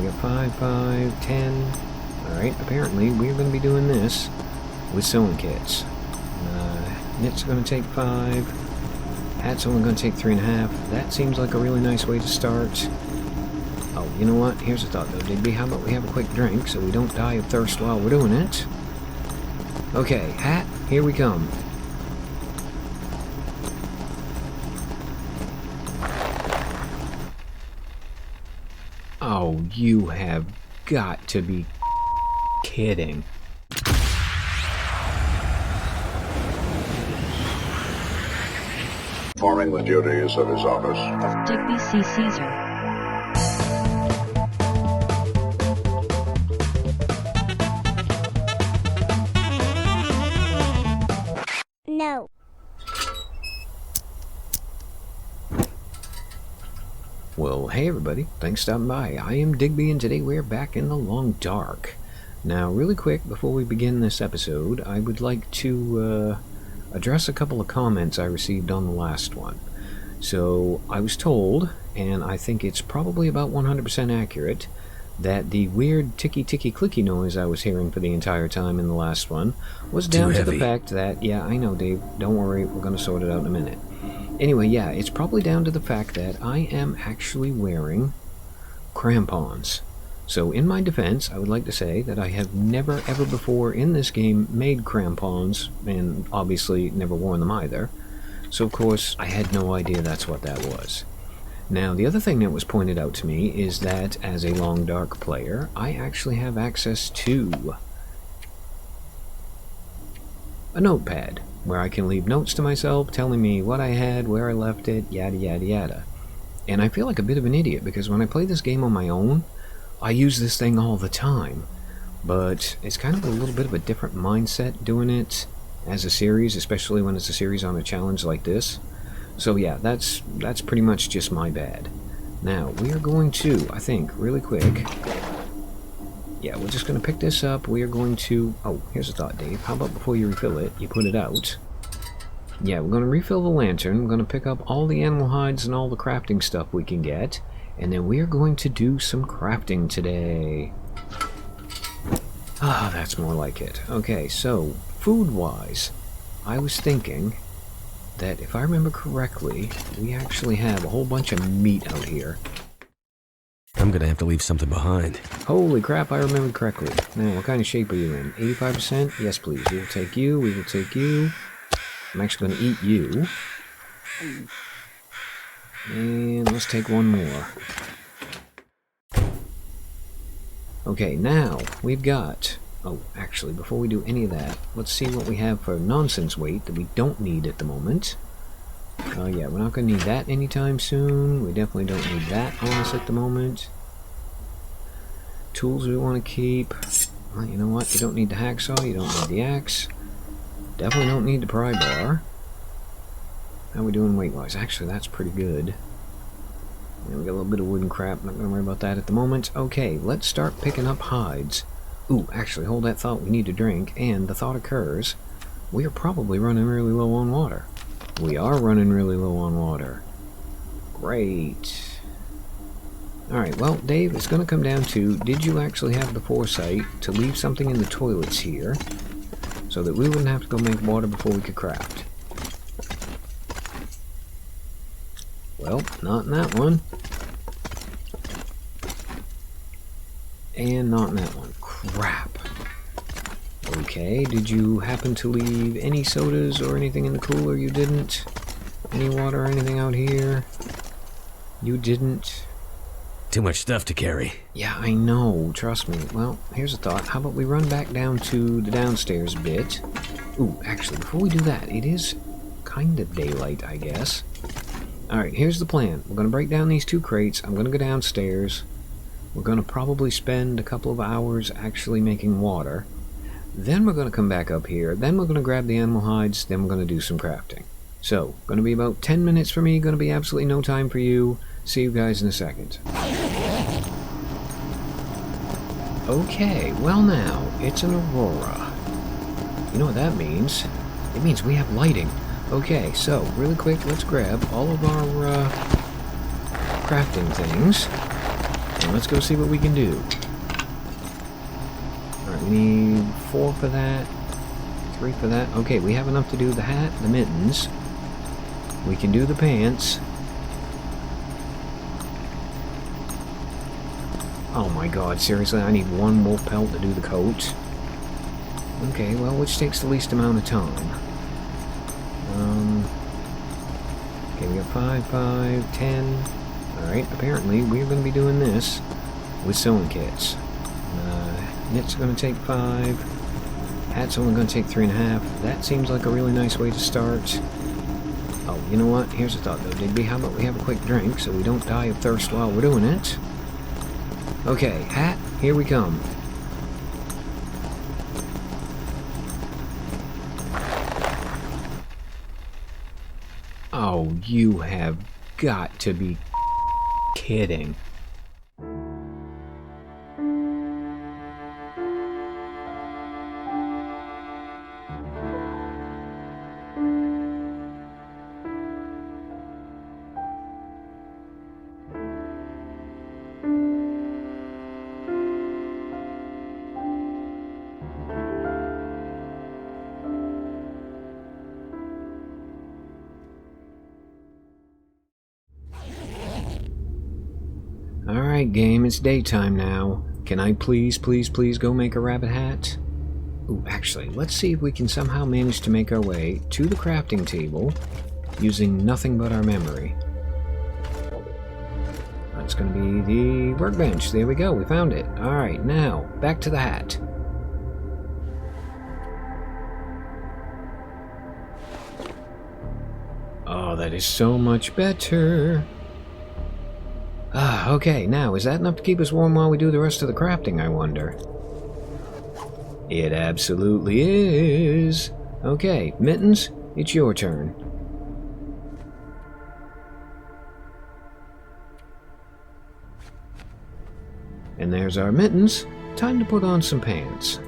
we got 5, 5, 10. Alright, apparently we're going to be doing this with sewing kits. Knit's going to take 5. Hat's only going to take 3.5. That seems like a really nice way to start. Oh, you know what? Here's a thought though, Digby. How about we have a quick drink so we don't die of thirst while we're doing it? Okay, hat, here we come. Oh, you have got to be kidding. Performing the duties of his office. Digby C. Caesar. No. Well, hey everybody, thanks for stopping by. I am Digby and today we're back in the long dark. Now, really quick, before we begin this episode, I would like to address a couple of comments I received on the last one. So, I was told, and I think it's probably about 100% accurate, that the weird ticky-ticky-clicky noise I was hearing for the entire time in the last one was down to the fact that, yeah, I know, Dave, don't worry, we're going to sort it out in a minute. Anyway, yeah, it's probably down to the fact that I am actually wearing crampons. So, in my defense, I would like to say that I have never ever before in this game made crampons, and obviously never worn them either. So, of course, I had no idea that's what that was. Now, the other thing that was pointed out to me is that, as a Long Dark player, I actually have access to a notepad, where I can leave notes to myself telling me what I had, where I left it, yada yada yada. And I feel like a bit of an idiot, because when I play this game on my own, I use this thing all the time. But it's kind of a little bit of a different mindset doing it as a series, especially when it's a series on a challenge like this. So yeah, that's pretty much just my bad. Now, we are going to, I think, really quick... Yeah, we're just going to pick this up. We are going to... Oh, here's a thought, Dave. How about before you refill it, you put it out? Yeah, we're going to refill the lantern. We're going to pick up all the animal hides and all the crafting stuff we can get. And then we are going to do some crafting today. Ah, that's more like it. Okay, so, food-wise, I was thinking that if I remember correctly, we actually have a whole bunch of meat out here. I'm gonna have to leave something behind. Holy crap, I remembered correctly. Now, what kind of shape are you in? 85%? Yes, please. We will take you. We will take you. I'm actually going to eat you. And let's take one more. Okay, now, we've got... Oh, actually, before we do any of that, let's see what we have for nonsense weight that we don't need at the moment. Yeah, we're not going to need that anytime soon. We definitely don't need that on us at the moment. Tools we want to keep. Well, you know what? You don't need the hacksaw. You don't need the axe. Definitely don't need the pry bar. How are we doing weight-wise? Actually, that's pretty good. Yeah, we got a little bit of wooden crap. Not going to worry about that at the moment. Okay, let's start picking up hides. Ooh, actually, hold that thought. We need a drink. And the thought occurs, we are probably running really low on water. We are running really low on water. Great. Alright, well, Dave, it's going to come down to, did you actually have the foresight to leave something in the toilets here so that we wouldn't have to go make water before we could craft? Well, not in that one. And not in that one. Crap. Okay, did you happen to leave any sodas or anything in the cooler? You didn't? Any water or anything out here? You didn't? Too much stuff to carry. Yeah, I know, trust me. Well, here's a thought. How about we run back down to the downstairs bit? Ooh, actually, before we do that, it is kind of daylight, I guess. Alright, here's the plan. We're going to break down these 2 crates. I'm going to go downstairs. We're going to probably spend a couple of hours actually making water. Then we're going to come back up here. Then we're going to grab the animal hides. Then we're going to do some crafting. So, going to be about 10 minutes for me. Going to be absolutely no time for you. See you guys in a second. Okay, well now, it's an aurora. You know what that means? It means we have lighting. Okay, so, really quick, let's grab all of our crafting things. Now let's go see what we can do. Alright, we need 4 for that. 3 for that. Okay, we have enough to do the hat, the mittens. We can do the pants. Oh my god, seriously, I need 1 wolf pelt to do the coat. Okay, well, which takes the least amount of time? Okay, we got 5, 5, 10. Alright, apparently we're going to be doing this with sewing kits. Knits are going to take 5. Hat's only going to take 3.5. That seems like a really nice way to start. Oh, you know what? Here's a thought though, Digby. How about we have a quick drink so we don't die of thirst while we're doing it? Okay, hat, here we come. Oh, you have got to be kidding. Alright, game, it's daytime now. Can I please go make a rabbit hat? Ooh, actually, let's see if we can somehow manage to make our way to the crafting table using nothing but our memory. That's going to be the workbench. There we go, we found it. Alright, now, back to the hat. Oh, that is so much better. Ah, okay, now, is that enough to keep us warm while we do the rest of the crafting, I wonder? It absolutely is. Okay, Mittens, it's your turn. And there's our mittens. Time to put on some pants.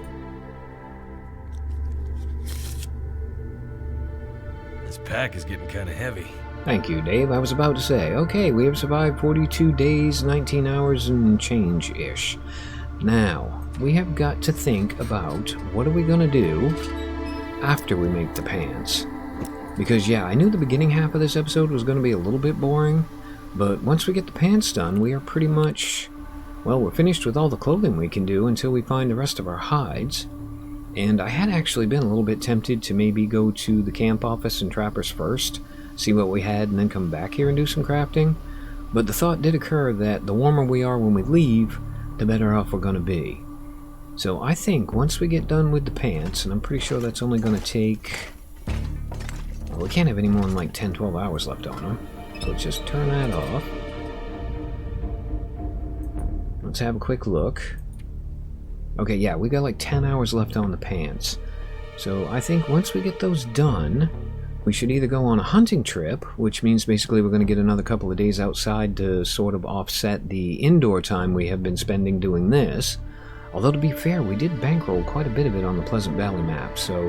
This pack is getting kind of heavy. Thank you, Dave. I was about to say, okay, we have survived 42 days, 19 hours, and change-ish. Now, we have got to think about what are we going to do after we make the pants. Because, yeah, I knew the beginning half of this episode was going to be a little bit boring, but once we get the pants done, we are pretty much, well, we're finished with all the clothing we can do until we find the rest of our hides. And I had actually been a little bit tempted to maybe go to the camp office and trappers first, see what we had, and then come back here and do some crafting. But the thought did occur that the warmer we are when we leave, the better off we're going to be. So I think once we get done with the pants, and I'm pretty sure that's only going to take... well, we can't have any more than like 10-12 hours left on them. So let's just turn that off. Let's have a quick look. Okay, yeah, we got like 10 hours left on the pants. So I think once we get those done, we should either go on a hunting trip, which means basically we're going to get another couple of days outside to sort of offset the indoor time we have been spending doing this. Although to be fair, we did bankroll quite a bit of it on the Pleasant Valley map, so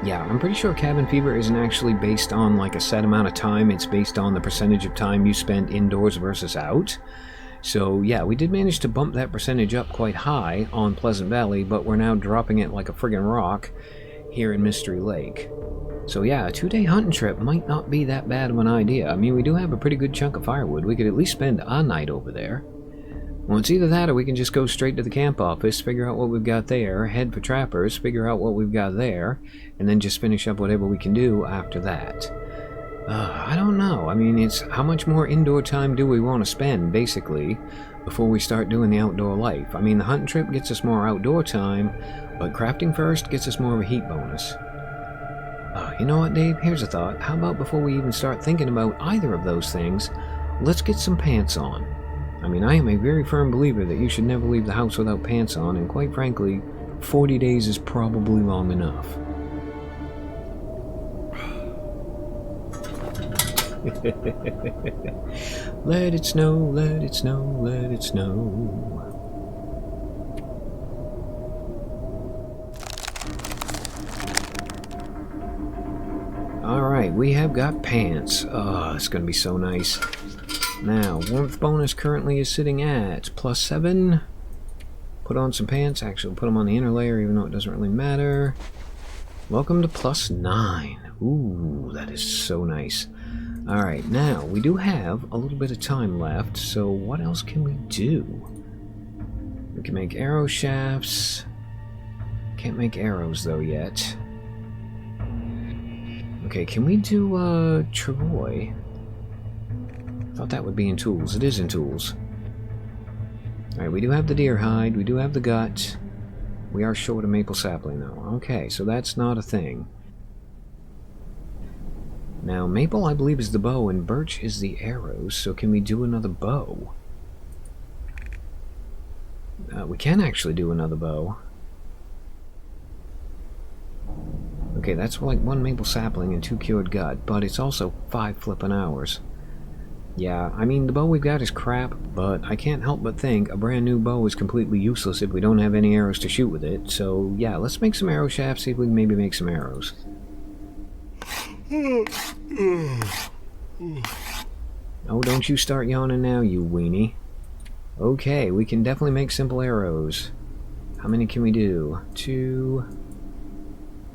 yeah, I'm pretty sure cabin fever isn't actually based on like a set amount of time, it's based on the percentage of time you spent indoors versus out. So yeah, we did manage to bump that percentage up quite high on Pleasant Valley, but we're now dropping it like a friggin' rock here in Mystery Lake. So yeah, a 2-day hunting trip might not be that bad of an idea. I mean, we do have a pretty good chunk of firewood. We could at least spend a night over there. Well, it's either that or we can just go straight to the camp office, figure out what we've got there, head for trappers, figure out what we've got there, and then just finish up whatever we can do after that. I don't know. I mean, it's how much more indoor time do we want to spend, basically, before we start doing the outdoor life? I mean, the hunting trip gets us more outdoor time, but crafting first gets us more of a heat bonus. You know what, Dave? Here's a thought. How about before we even start thinking about either of those things, let's get some pants on. I mean, I am a very firm believer that you should never leave the house without pants on, and quite frankly, 40 days is probably long enough. Let it snow, let it snow, let it snow. Alright, we have got pants. Oh, it's gonna be so nice. Now, warmth bonus currently is sitting at +7. Put on some pants. Actually, we'll put them on the inner layer, even though it doesn't really matter. Welcome to +9. Ooh, that is so nice. Alright, now, we do have a little bit of time left, so what else can we do? We can make arrow shafts. Can't make arrows, though, yet. Okay, can we do, Troy? Thought that would be in tools. It is in tools. Alright, we do have the deer hide. We do have the gut. We are short a maple sapling, though. Okay, so that's not a thing. Now, maple, I believe, is the bow, and birch is the arrows, so can we do another bow? We can actually do another bow. Okay, that's like 1 maple sapling and 2 cured gut, but it's also 5 flippin' hours. Yeah, I mean, the bow we've got is crap, but I can't help but think a brand new bow is completely useless if we don't have any arrows to shoot with it, so yeah, let's make some arrow shafts, see if we can maybe make some arrows. Oh, don't you start yawning now, you weenie. Okay, we can definitely make simple arrows. How many can we do? 2...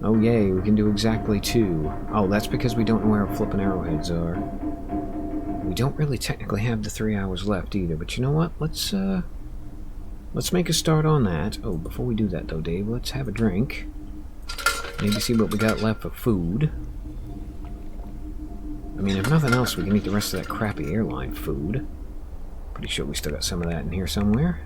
Oh yay, we can do exactly 2. Oh, that's because we don't know where our flippin' arrowheads are. We don't really technically have the 3 hours left either, but you know what? Let's make a start on that. Oh, before we do that though, Dave, let's have a drink. Maybe see what we got left for food. I mean, if nothing else, we can eat the rest of that crappy airline food. Pretty sure we still got some of that in here somewhere.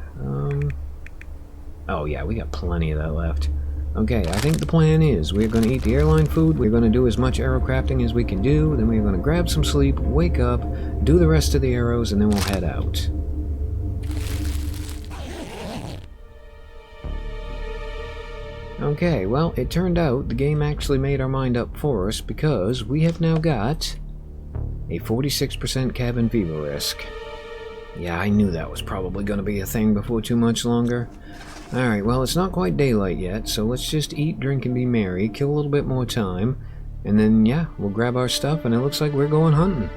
Oh yeah, we got plenty of that left. Okay, I think the plan is we're going to eat the airline food, we're going to do as much arrow crafting as we can do, then we're going to grab some sleep, wake up, do the rest of the arrows, and then we'll head out. Okay, well, it turned out the game actually made our mind up for us because we have now got a 46% cabin fever risk. Yeah, I knew that was probably going to be a thing before too much longer. Alright, well, it's not quite daylight yet, so let's just eat, drink, and be merry, kill a little bit more time, and then, yeah, we'll grab our stuff, and it looks like we're going hunting.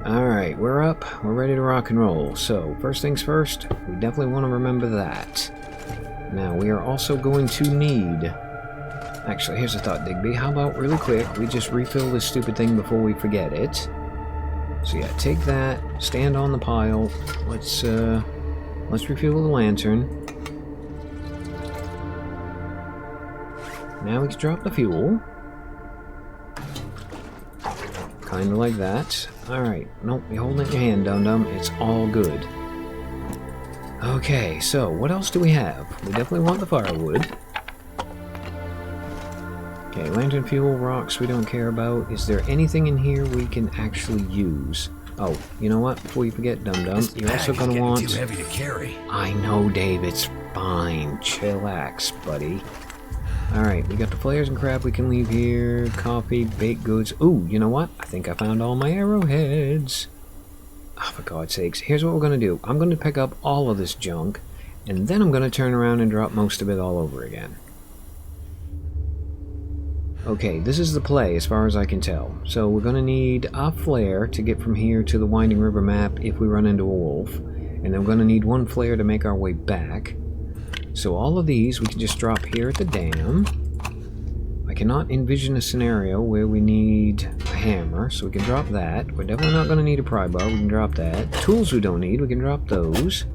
Alright, we're up, we're ready to rock and roll. So, first things first, we definitely want to remember that. Now, we are also going to need... Actually, here's a thought, Digby. How about, really quick, we just refill this stupid thing before we forget it. So yeah, take that, stand on the pile, let's refuel the lantern. Now we can drop the fuel. Kinda like that. Alright, nope, you're holding it in your hand, dum-dum, it's all good. Okay, so what else do we have? We definitely want the firewood. Okay, lantern fuel, rocks we don't care about. Is there anything in here we can actually use? Oh, you know what? Before you forget, dum-dum, you're also gonna want... too heavy to carry. I know, Dave, it's fine. Chillax, buddy. Alright, we got the flares and crap we can leave here. Coffee, baked goods. Ooh, you know what? I think I found all my arrowheads. Oh, for God's sakes. Here's what we're gonna do. I'm gonna pick up all of this junk, and then I'm gonna turn around and drop most of it all over again. Okay, this is the play as far as I can tell. So we're going to need a flare to get from here to the Winding River map if we run into a wolf. And then we're going to need 1 flare to make our way back. So all of these we can just drop here at the dam. I cannot envision a scenario where we need a hammer, so we can drop that. We're definitely not going to need a pry bar, we can drop that. Tools we don't need, we can drop those.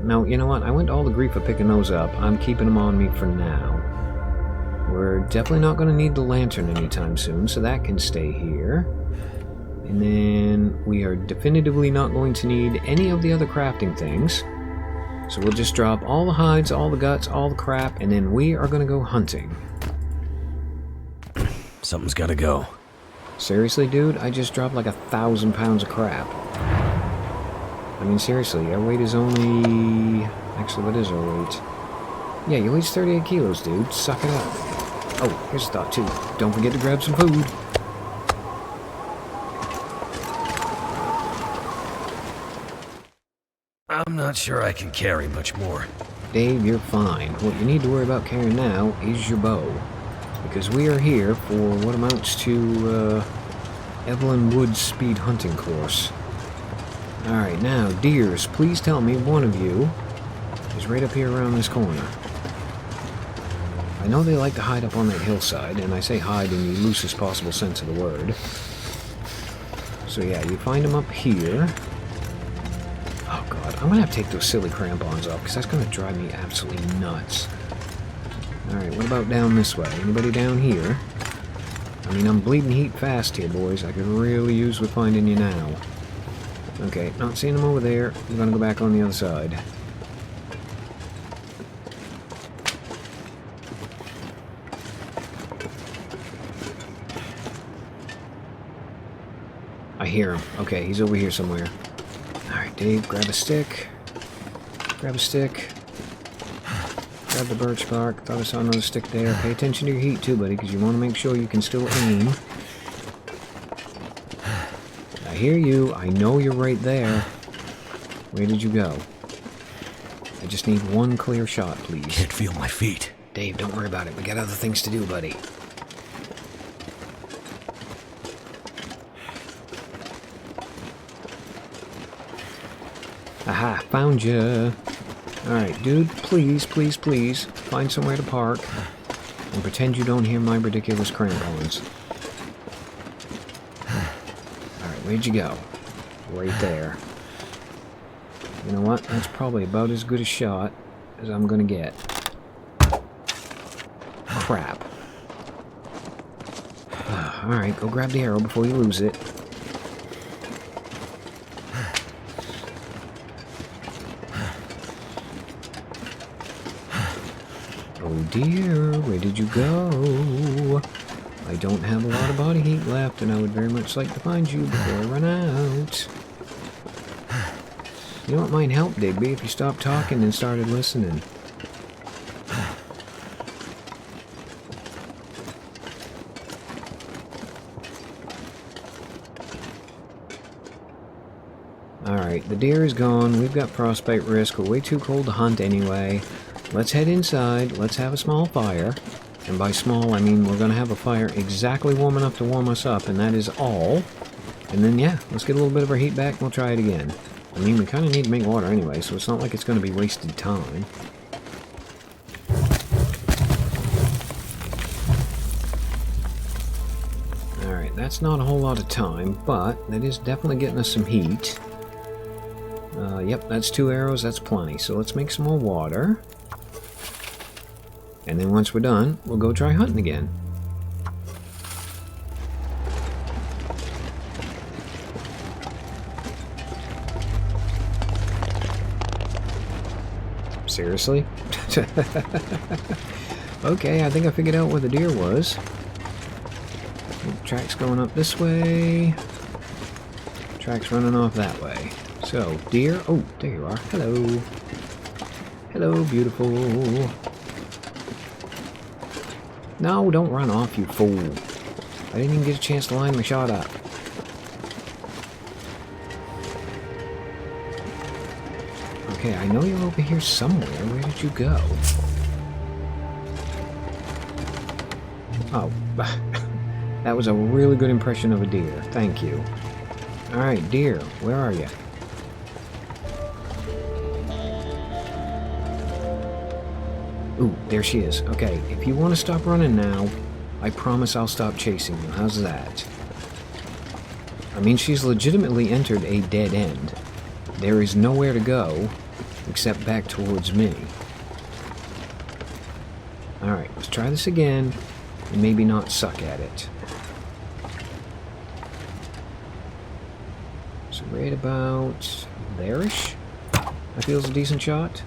No, you know what? I went to all the grief of picking those up. I'm keeping them on me for now. We're definitely not going to need the lantern anytime soon, so that can stay here. And then we are definitively not going to need any of the other crafting things. So we'll just drop all the hides, all the guts, all the crap, and then we are going to go hunting. Something's gotta go. Seriously, dude? I just dropped like 1,000 pounds of crap. I mean, seriously, our weight is only... Actually, what is our weight? Yeah, your weight's 38 kilos, dude. Suck it up. Oh, here's a thought, too. Don't forget to grab some food. I'm not sure I can carry much more. Dave, you're fine. What you need to worry about carrying now is your bow. because we are here for what amounts to Evelyn Wood's speed hunting course. Alright, now, deers, please tell me one of you is right up here around this corner. I know they like to hide up on that hillside, and I say hide in the loosest possible sense of the word. So yeah, you find them up here. Oh god, I'm gonna have to take those silly crampons off, because that's gonna drive me absolutely nuts. Alright, what about down this way? Anybody down here? I mean, I'm bleeding heat fast here, boys. I could really use with finding you now. Okay, not seeing them over there. I'm gonna go back on the other side. I hear him. Okay, he's over here somewhere. Alright, Dave, grab a stick. Grab a stick. Grab the birch bark. Thought I saw another stick there. Pay attention to your heat too, buddy, because you want to make sure you can still aim. I hear you. I know you're right there. Where did you go? I just need one clear shot, please. Can't feel my feet. Dave, don't worry about it. We got other things to do, buddy. Aha, found ya. Alright, dude, please, please, please, find somewhere to park and pretend you don't hear my ridiculous crampons. Alright, where'd you go? Right there. You know what? That's probably about as good a shot as I'm gonna get. Crap. Alright, go grab the arrow before you lose it. Oh dear, where did you go? I don't have a lot of body heat left, and I would very much like to find you before I run out. You know what might help, Digby, if you stopped talking and started listening. Alright, the deer is gone, we've got frostbite risk, we're way too cold to hunt anyway. Let's head inside, let's have a small fire. And by small, I mean we're gonna have a fire exactly warm enough to warm us up, and that is all. And then, yeah, let's get a little bit of our heat back and we'll try it again. I mean, we kind of need to make water anyway, so it's not like it's gonna be wasted time. Alright, that's not a whole lot of time, but that is definitely getting us some heat. Yep, that's 2 arrows, that's plenty. So let's make some more water. And then once we're done, we'll go try hunting again. Seriously? Okay, I think I figured out where the deer was. Track's going up this way. Track's running off that way. So, deer... Oh, there you are. Hello. Hello, beautiful. No, don't run off, you fool. I didn't even get a chance to line my shot up. Okay, I know you're over here somewhere. Where did you go? Oh, that was a really good impression of a deer. Thank you. Alright, deer, where are you? Ooh, there she is. Okay, if you want to stop running now, I promise I'll stop chasing you. How's that? I mean, she's legitimately entered a dead end. There is nowhere to go except back towards me. Alright, let's try this again and maybe not suck at it. So right about there-ish? That feels a decent shot.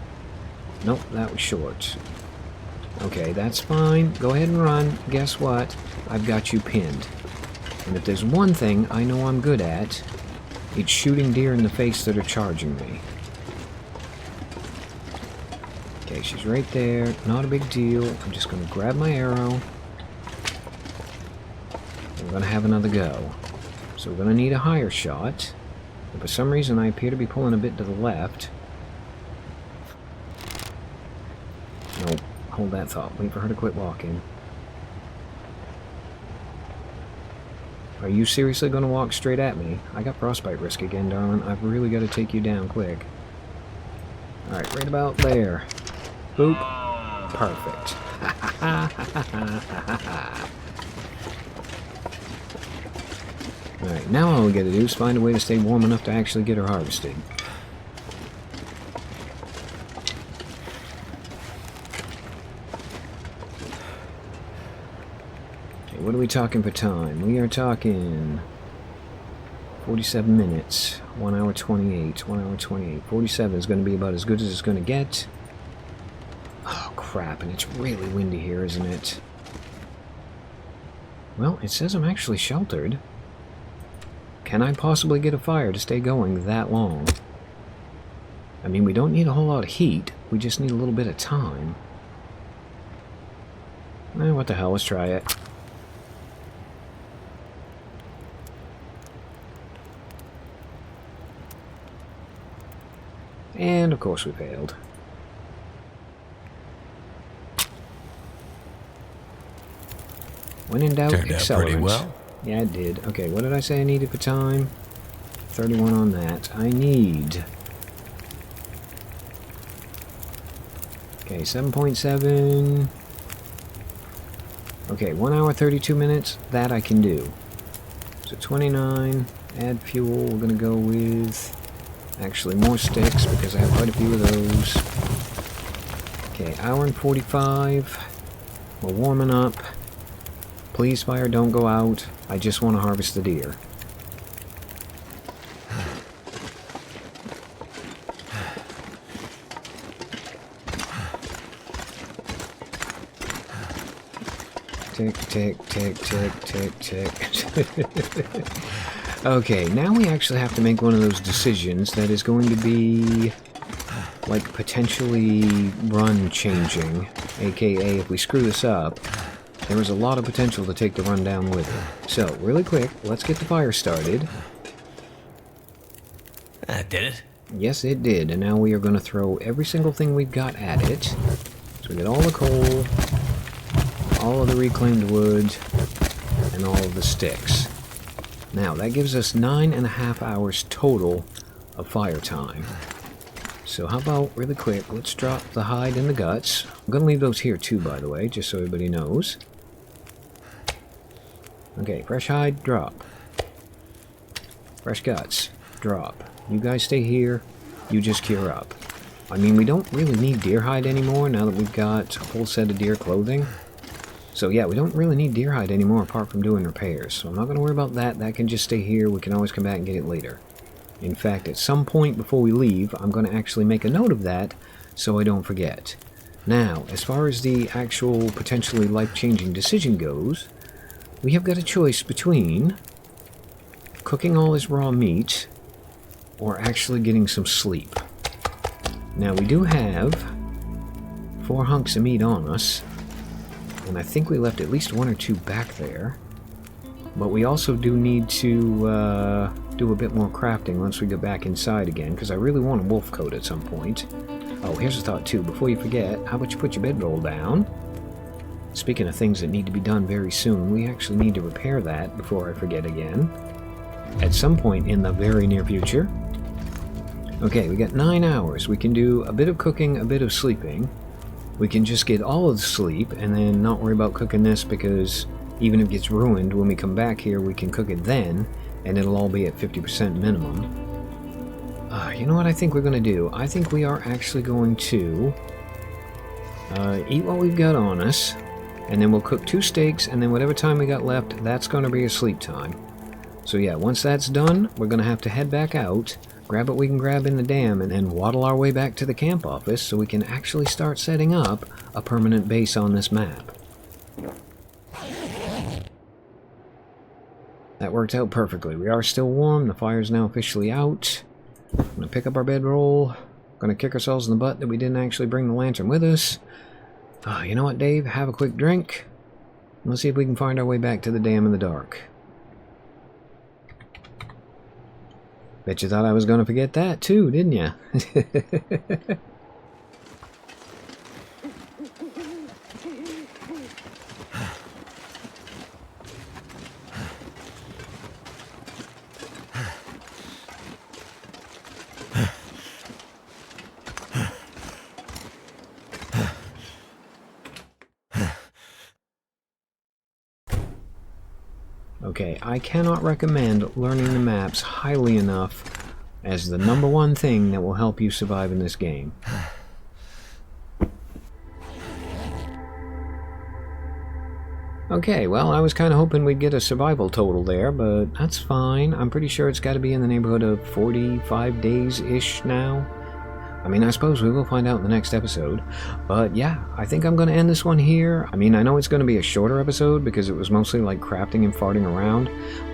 Nope, that was short. Okay, that's fine. Go ahead and run. Guess what? I've got you pinned. And if there's one thing I know I'm good at, it's shooting deer in the face that are charging me. Okay, she's right there. Not a big deal. I'm just going to grab my arrow. I'm going to have another go. So we're going to need a higher shot. But for some reason I appear to be pulling a bit to the left. Nope. Hold that thought. Wait for her to quit walking. Are you seriously going to walk straight at me? I got frostbite risk again, darling. I've really got to take you down quick. Alright, right about there. Boop. Perfect. Alright, now all we gotta do is find a way to stay warm enough to actually get her harvested. Okay, what are we talking for time? We are talking 47 minutes. 1 hour 28. 1 hour 28. 47 is going to be about as good as it's going to get. Oh, crap. And it's really windy here, isn't it? Well, it says I'm actually sheltered. Can I possibly get a fire to stay going that long? I mean, we don't need a whole lot of heat. We just need a little bit of time. What the hell? Let's try it. And, of course, we failed. When in doubt, Turned out accelerant. pretty well. Yeah, it did. Okay, what did I say I needed for time? 31 on that. I need... Okay, 7.7... Okay, 1 hour 32 minutes. That I can do. So 29, add fuel. We're going to go with... Actually, more sticks, because I have quite a few of those. Okay, hour and 45. We're warming up. Please, fire, don't go out. I just want to harvest the deer. Tick, tick, tick, tick, tick, tick. Okay, now we actually have to make one of those decisions that is going to be, like, potentially run changing. AKA, if we screw this up, there is a lot of potential to take the run down with it. So, really quick, let's get the fire started. That did it. Yes, it did, and now we are going to throw every single thing we've got at it. So we get all the coal, all of the reclaimed wood, and all of the sticks. Now, that gives us 9.5 hours total of fire time. So how about, really quick, let's drop the hide and the guts. I'm going to leave those here too, by the way, just so everybody knows. Okay, fresh hide, drop. Fresh guts, drop. You guys stay here, you just cure up. I mean, we don't really need deer hide anymore now that we've got a full set of deer clothing. So yeah, we don't really need deer hide anymore apart from doing repairs. So I'm not going to worry about that. That can just stay here. We can always come back and get it later. In fact, at some point before we leave, I'm going to actually make a note of that so I don't forget. Now, as far as the actual potentially life-changing decision goes, we have got a choice between cooking all this raw meat or actually getting some sleep. Now, we do have 4 hunks of meat on us. And I think we left at least 1 or 2 back there. But we also do need to do a bit more crafting once we get back inside again, because I really want a wolf coat at some point. Oh, here's a thought too. Before you forget, how about you put your bedroll down? Speaking of things that need to be done very soon, we actually need to repair that before I forget again. At some point in the very near future. Okay, we got 9 hours. We can do a bit of cooking, a bit of sleeping. We can just get all of the sleep and then not worry about cooking this, because even if it gets ruined, when we come back here, we can cook it then, and it'll all be at 50% minimum. You know what I think we're going to do? I think we are actually going to eat what we've got on us, and then we'll cook 2 steaks, and then whatever time we got left, that's going to be a sleep time. So yeah, once that's done, we're going to have to head back out, grab what we can grab in the dam, and then waddle our way back to the camp office so we can actually start setting up a permanent base on this map. That worked out perfectly. We are still warm. The fire's now officially out. I'm going to pick up our bedroll. Going to kick ourselves in the butt that we didn't actually bring the lantern with us. You know what, Dave? Have a quick drink. Let's see if we can find our way back to the dam in the dark. Bet you thought I was going to forget that too, didn't you? Okay, I cannot recommend learning the maps highly enough as the number one thing that will help you survive in this game. Okay, well, I was kind of hoping we'd get a survival total there, but that's fine. I'm pretty sure it's got to be in the neighborhood of 45 days-ish now. I mean, I suppose we will find out in the next episode. But yeah, I think I'm going to end this one here. I mean, I know it's going to be a shorter episode because it was mostly like crafting and farting around.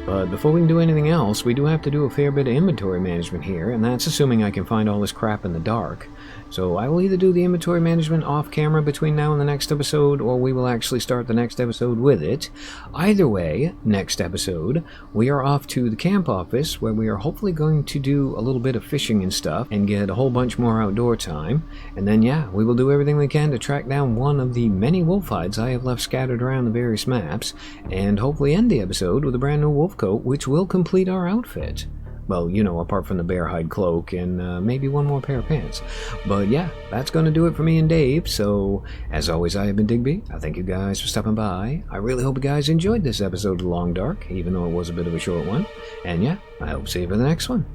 But before we can do anything else, we do have to do a fair bit of inventory management here, and that's assuming I can find all this crap in the dark. So I will either do the inventory management off camera between now and the next episode, or we will actually start the next episode with it. Either way, next episode, we are off to the camp office, where we are hopefully going to do a little bit of fishing and stuff, and get a whole bunch more outdoor time. And then yeah, we will do everything we can to track down one of the many wolf hides I have left scattered around the various maps, and hopefully end the episode with a brand new wolf coat, which will complete our outfit. Well, you know, apart from the bear hide cloak and maybe one more pair of pants. But yeah, that's going to do it for me and Dave. So, as always, I have been Digby. I thank you guys for stopping by. I really hope you guys enjoyed this episode of The Long Dark, even though it was a bit of a short one. And yeah, I hope to see you for the next one.